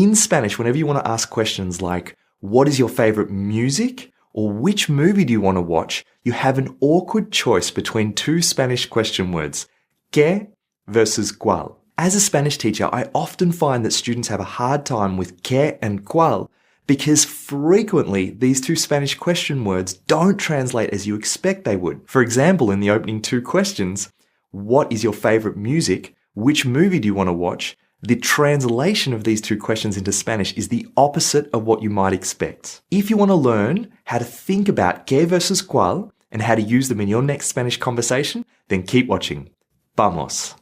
In Spanish, whenever you want to ask questions like, what is your favorite music? Or which movie do you want to watch? You have an awkward choice between two Spanish question words, ¿qué versus cuál. As a Spanish teacher, I often find that students have a hard time with ¿qué and cuál because frequently these two Spanish question words don't translate as you expect they would. For example, in the opening two questions, what is your favorite music? Which movie do you want to watch? The translation of these two questions into Spanish is the opposite of what you might expect. If you want to learn how to think about ¿qué versus cuál and how to use them in your next Spanish conversation, then keep watching. Vamos!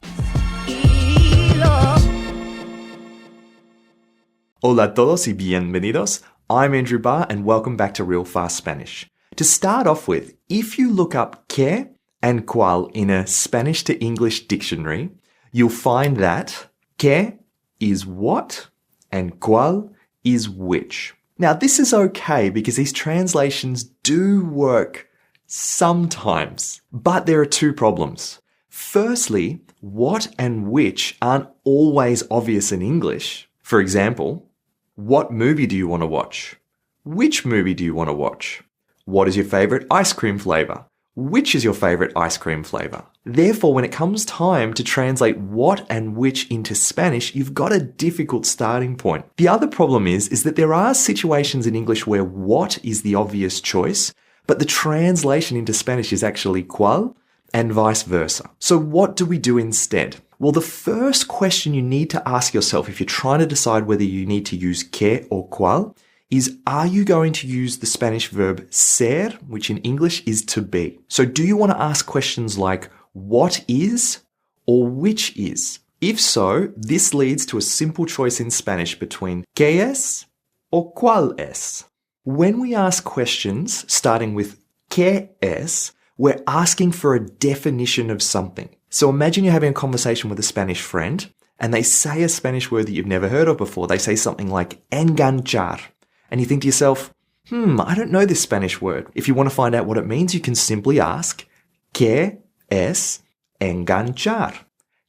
Hola a todos y bienvenidos. I'm Andrew Barr and welcome back to Real Fast Spanish. To start off with, if you look up ¿qué and cuál in a Spanish to English dictionary, you'll find that ¿qué is what and cuál is which. Now this is okay because these translations do work sometimes, but there are two problems. Firstly, what and which aren't always obvious in English. For example, what movie do you want to watch? Which movie do you want to watch? What is your favorite ice cream flavor? Which is your favorite ice cream flavor? Therefore, when it comes time to translate what and which into Spanish, you've got a difficult starting point. The other problem is that there are situations in English where what is the obvious choice, but the translation into Spanish is actually cuál, and vice versa. So what do we do instead? Well, the first question you need to ask yourself if you're trying to decide whether you need to use ¿qué or cuál is, are you going to use the Spanish verb ser, which in English is to be? So do you want to ask questions like what is or which is? If so, this leads to a simple choice in Spanish between ¿qué es or cuál es? When we ask questions starting with ¿qué es?, we're asking for a definition of something. So imagine you're having a conversation with a Spanish friend and they say a Spanish word that you've never heard of before. They say something like enganchar. And you think to yourself, I don't know this Spanish word. If you want to find out what it means, you can simply ask, ¿qué es enganchar?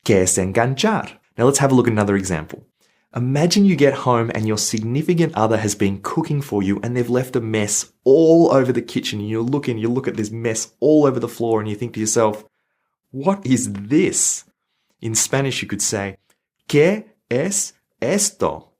¿Qué es enganchar? Now let's have a look at another example. Imagine you get home and your significant other has been cooking for you and they've left a mess all over the kitchen. And you look at this mess all over the floor and you think to yourself, what is this? In Spanish, you could say, ¿qué es esto?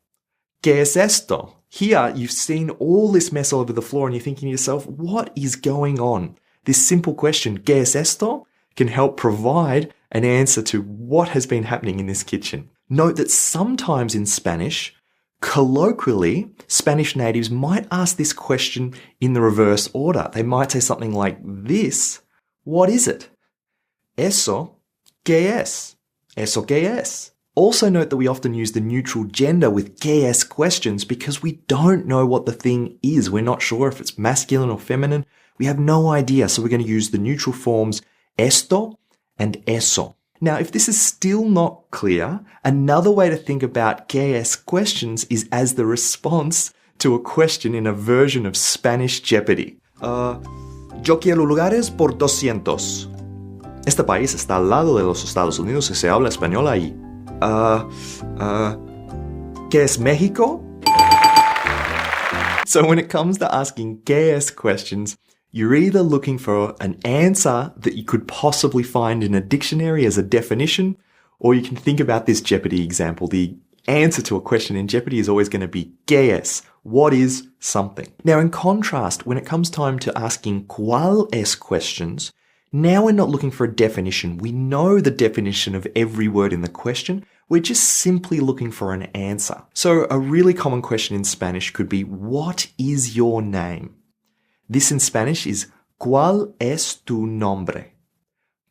¿Qué es esto? Here, you've seen all this mess all over the floor and you're thinking to yourself, what is going on? This simple question, ¿qué es esto?, can help provide an answer to what has been happening in this kitchen. Note that sometimes in Spanish, colloquially, Spanish natives might ask this question in the reverse order. They might say something like this, what is it? Eso, ¿qué es? Eso, ¿qué es? Also note that we often use the neutral gender with ¿qué es questions because we don't know what the thing is. We're not sure if it's masculine or feminine. We have no idea, so we're going to use the neutral forms esto and eso. Now, if this is still not clear, another way to think about ¿qué es questions is as the response to a question in a version of Spanish Jeopardy. Yo quiero lugares por 200. Este país está al lado de los Estados Unidos y se habla español ahí. ¿Qué es México? So when it comes to asking ¿qué es questions, you're either looking for an answer that you could possibly find in a dictionary as a definition, or you can think about this Jeopardy example. The answer to a question in Jeopardy is always going to be ¿qué es? What is something? Now, in contrast, when it comes time to asking ¿cuál es questions, now we're not looking for a definition. We know the definition of every word in the question. We're just simply looking for an answer. So a really common question in Spanish could be, what is your name? This in Spanish is ¿cuál es tu nombre?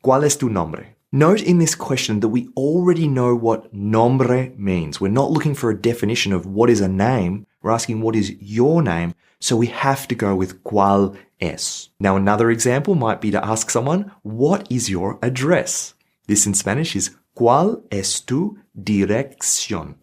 ¿Cuál es tu nombre? Note in this question that we already know what nombre means. We're not looking for a definition of what is a name. We're asking what is your name. So we have to go with ¿cuál es? Now another example might be to ask someone, what is your address? This in Spanish is ¿cuál es tu dirección?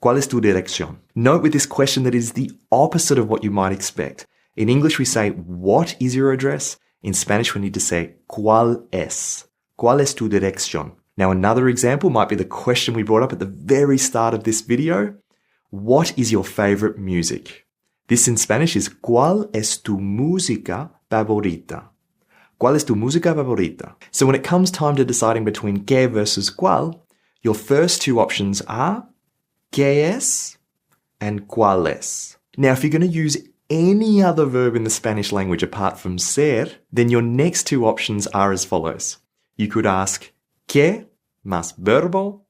¿Cuál es tu dirección? Note with this question that it is the opposite of what you might expect. In English, we say, what is your address? In Spanish, we need to say, ¿cuál es? ¿Cuál es tu dirección? Now, another example might be the question we brought up at the very start of this video. what is your favorite music? This in Spanish is ¿Cuál es tu música favorita? ¿Cuál es tu música favorita? So when it comes time to deciding between qué versus cuál, your first two options are ¿qué es? And ¿cuál es? Now, if you're going to use any other verb in the Spanish language apart from ser, then your next two options are as follows. You could ask ¿qué más verbo?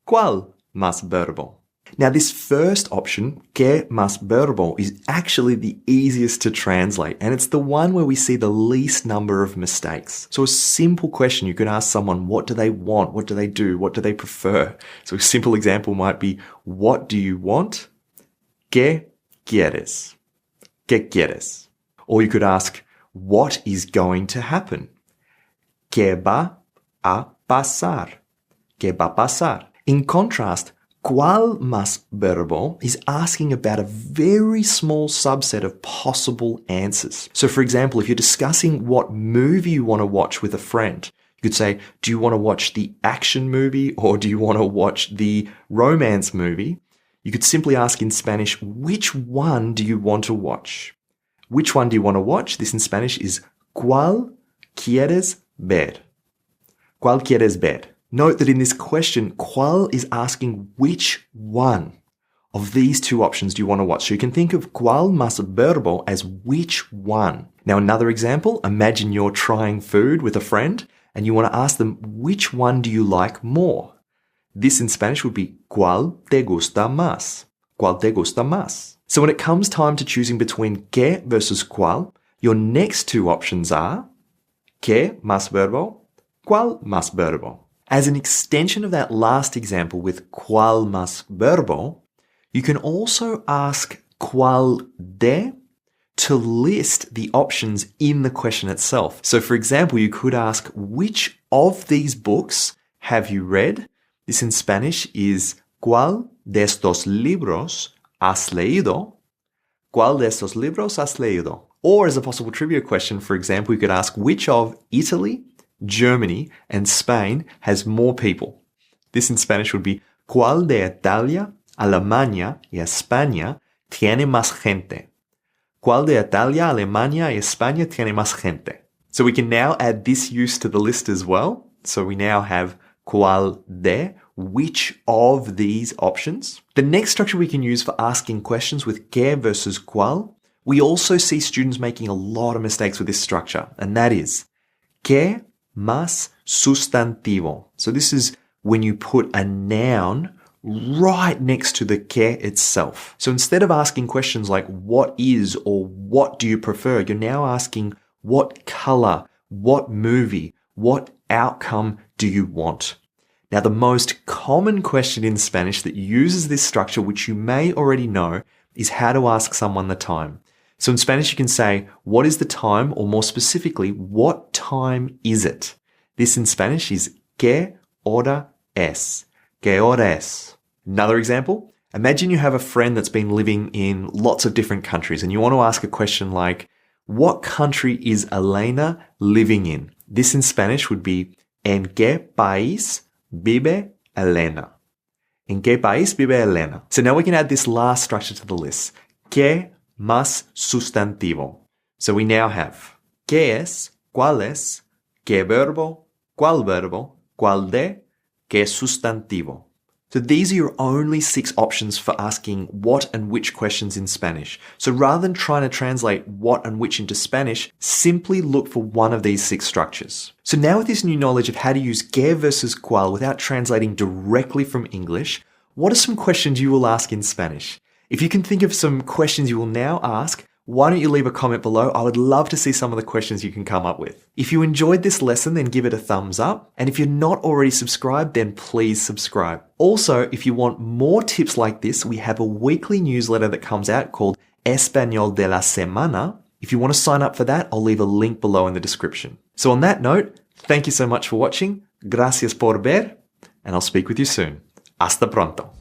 ¿Cuál más verbo? Now, this first option, ¿qué más verbo, is actually the easiest to translate, and it's the one where we see the least number of mistakes. So a simple question, you could ask someone, what do they want? What do they do? What do they prefer? So a simple example might be, what do you want? ¿Qué quieres? ¿Qué quieres? Or you could ask, what is going to happen? ¿Qué va a pasar? ¿Qué va a pasar? In contrast, ¿cuál más verbo is asking about a very small subset of possible answers. So for example, if you're discussing what movie you want to watch with a friend, you could say, do you want to watch the action movie or do you want to watch the romance movie? You could simply ask in Spanish, which one do you want to watch? Which one do you want to watch? This in Spanish is ¿Cuál quieres ver? ¿Cuál quieres ver? Note that in this question, ¿cuál is asking which one of these two options do you want to watch? So you can think of ¿cuál más verbo as which one. Now another example, imagine you're trying food with a friend and you want to ask them which one do you like more? This in Spanish would be ¿cuál te gusta más? ¿Cuál te gusta más? So when it comes time to choosing between ¿qué versus cuál, your next two options are ¿qué más verbo? ¿Cuál más verbo? As an extension of that last example with ¿cuál más verbo, you can also ask ¿cuál de? To list the options in the question itself. So for example, you could ask, which of these books have you read? This in Spanish is ¿cuál de estos libros has leído? ¿Cuál de estos libros has leído? Or as a possible trivia question, for example, you could ask, which of Italy, Germany, and Spain has more people? This in Spanish would be ¿cuál de Italia, Alemania y España tiene más gente? ¿Cuál de Italia, Alemania y España tiene más gente? So we can now add this use to the list as well. So we now have ¿cuál de? Which of these options? The next structure we can use for asking questions with ¿qué versus cuál, we also see students making a lot of mistakes with this structure, and that is ¿qué más sustantivo? So this is when you put a noun right next to the ¿qué itself. So instead of asking questions like what is or what do you prefer, you're now asking what color, what movie, what outcome do you want? Now, the most common question in Spanish that uses this structure, which you may already know, is how to ask someone the time. So in Spanish, you can say, what is the time? Or more specifically, what time is it? This in Spanish is ¿qué hora es? ¿Qué hora es? Another example, imagine you have a friend that's been living in lots of different countries and you want to ask a question like, what country is Elena living in? This in Spanish would be ¿en qué país vive Elena? ¿En qué país vive Elena? So now we can add this last structure to the list. ¿Qué más sustantivo? So we now have ¿qué es? ¿Cuál es? ¿Qué verbo? ¿Cuál de? ¿Qué sustantivo? So these are your only 6 options for asking what and which questions in Spanish. So rather than trying to translate what and which into Spanish, simply look for one of these 6 structures. So now with this new knowledge of how to use ¿qué versus cuál without translating directly from English, what are some questions you will ask in Spanish? If you can think of some questions you will now ask, why don't you leave a comment below? I would love to see some of the questions you can come up with. If you enjoyed this lesson, then give it a thumbs up. And if you're not already subscribed, then please subscribe. Also, if you want more tips like this, we have a weekly newsletter that comes out called Español de la Semana. If you want to sign up for that, I'll leave a link below in the description. So on that note, thank you so much for watching. Gracias por ver, and I'll speak with you soon. Hasta pronto.